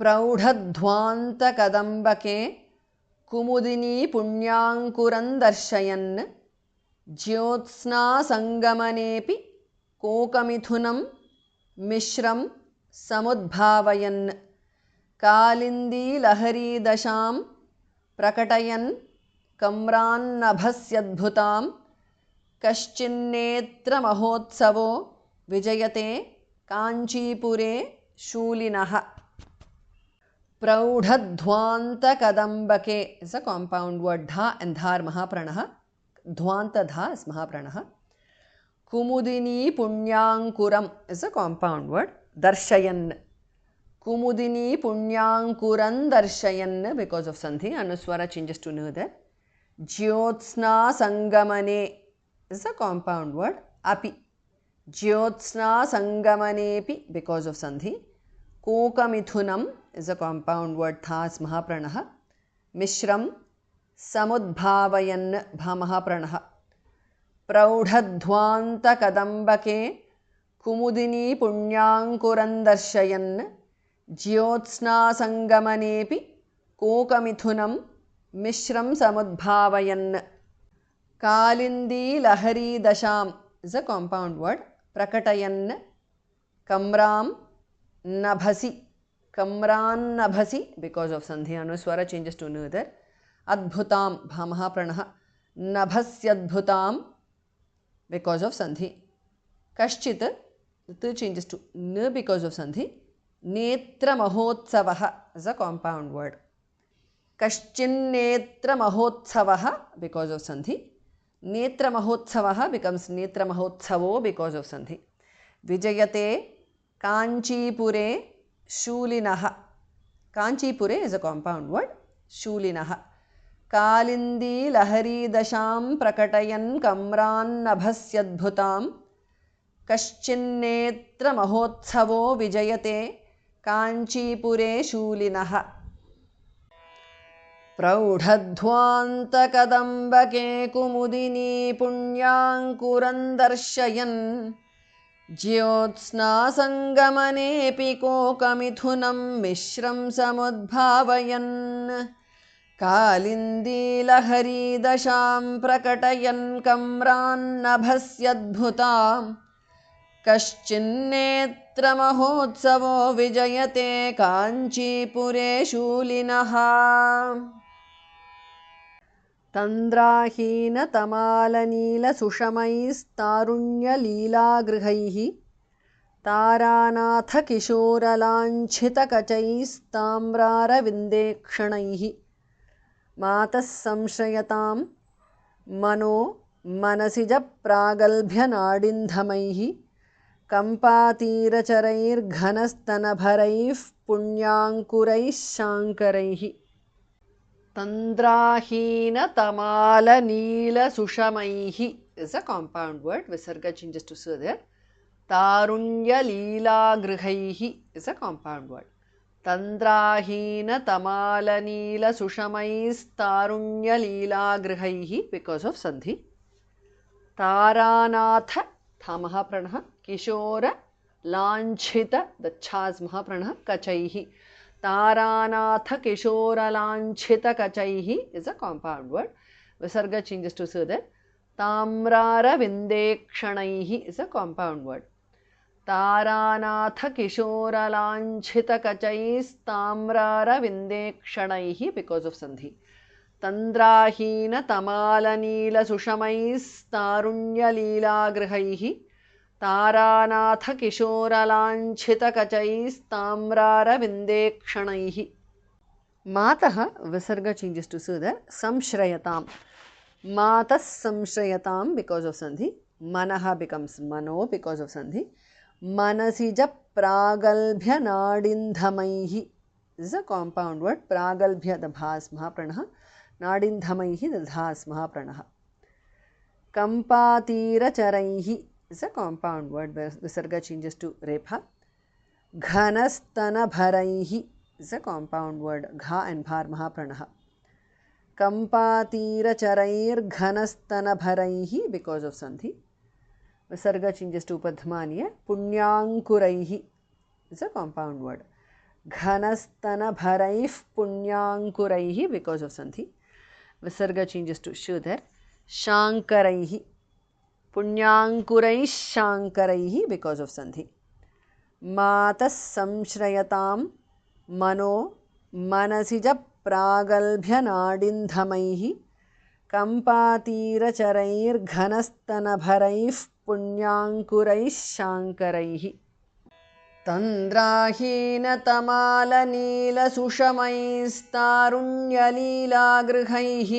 प्रौढध्वान्तकदम्बके कुमुदिनी पुण्यांकुरं दर्शयन् ज्योत्स्नासङ्गमनेऽपि कोकमिथुनं मिश्रं समुद्भावयन् कालिन्दीलहरीदशां प्रकटयन् कम्रान्नभस्यद्भुतां कश्चिन्नेत्रमहोत्सवो विजयते काञ्चीपुरे शूलिनः. प्रौढध्वान्तकदम्बके is a compound word. Dha and dhar mahapranah. Dhvanta dha is mahapranah. Kumudini punyankuram is a compound word. Darshayan. Kumudini punyankuran darshayan because of sandhi. Anuswara changes to nu there. Jyotsna sangamane is a compound word. Api. Jyotsna sangamanepi because of sandhi. Kokamithunam is a compound word. Thas mahapranah. Mishram samudbhavayan bha mahapranah. Praudhadhvanta kadambake kumudini punyankuran darshayan jyotsna sangamanepi kokamithunam mishram samudbhavayan. Kalindi lahari dasham is a compound word. Prakatayan kamram nabhasi. Kamran nabhasi because of sandhi. Anuswara changes to nu there. Adbhutam bha mahapranah. Nabhasyadbhutam because of sandhi. Kashchit the changes to nu because of sandhi. Netra mahotsavaha is a compound word. Kaschin netra mahotsavaha because of sandhi. Netra mahotsavaha becomes netra mahotsavo because of sandhi. Vijayate Kanchipure Shulinaha. Kanchipure is a compound word. Shulinaha. Kalindi lahari dasham prakatayan kamran nabhasyadbhutam kaschinnetra mahotsavo vijayate Kanchipure Shulinaha. Praudhadhvantakadambake kumudini punyankuran darshayan Jyotsna sangamanepi kokamithunam mishram samudbhavayan Kalindi lahari dasham prakatayan kamran nabhasyadbhutam Kaschinnetra mahotsavo vijayate Kanchipure Shulinaha. Tandrahina tamalanila sushamaistarunya leela grihaihi Taranatha kishoralanchita kachaistaamrara vindekshanaih Matas samshrayatam mano manasija pragalbhya nadindhamaihi Kampatirachairair ghanasthanabharaif punyankurais shankaraihi. Tandrahina tamala neela sushamaihi is a compound word. Visarga changes to su there. Tarunya leela grihaihi is a compound word. Tandrahina tamala neela sushamais tarunya leela grihaihi because of sandhi. Taranatha tha mahapranah. Kishora lanchita the chas mahapranah kachaihi. Taranatha Kishora Lanchita Kachaihi is a compound word. Visarga changes to so that. Tamrara Vindekshanaih is a compound word. Taranatha Kishora Lanchita Kachais Tamrara Vindekshanaih because of sandhi. Tandrahina Tamalanila Sushamais Tarunya Leela Grihaihi Taranatha Kishoralanchita Kachais Tamrara Vindekshanaih. Mataha Visarga changes to Sudha Samshrayatam. Matas Samshrayatam because of sandhi. Manaha becomes Mano because of sandhi. Manasija Pragalbhya Nadindhamaihi is a compound word. Pragalbhya the Bhas Mahapranah. Nadindhamaihi the Dhas Mahapranah. Kampatira Charaihi is a compound word. Visarga changes to Repha. Ghanastana Bharaihi is a compound word. Gha and Bhar Mahapranah. Kampatira Charair Ghanastana Bharaihi because of sandhi. Visarga changes to Upadhmaniya. Punyankuraihi is a compound word. घनस्तनभरैः पुण्यांकुरैः because of sandhi. Visarga changes to shudhar. Shankaraihi. Punyankuraiः shankaraihi because of sandhi. Matas samshrayatam mano manasija pragalbhyanadindhamaihi कंपातीरचरैर् घनस्तनभरैः पुण्यांकुरैः शांकरैः तन्द्राहीनतमालनीलसुषमैस्तारुण्यलीलागृहैः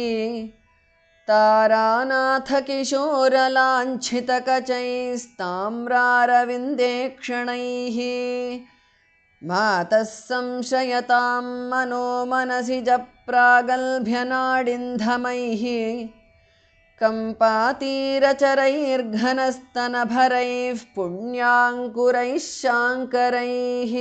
तारानाथकिशोरलाञ्छितकचैस्ताम्रारविन्देक्षणैः मातः संशयतां मनो मनसि जप्रागल्भ्यनाडिन्धमैः कंपातीरचरैर्घनस्तनभरैः पुण्यांकुरैः शांकरैः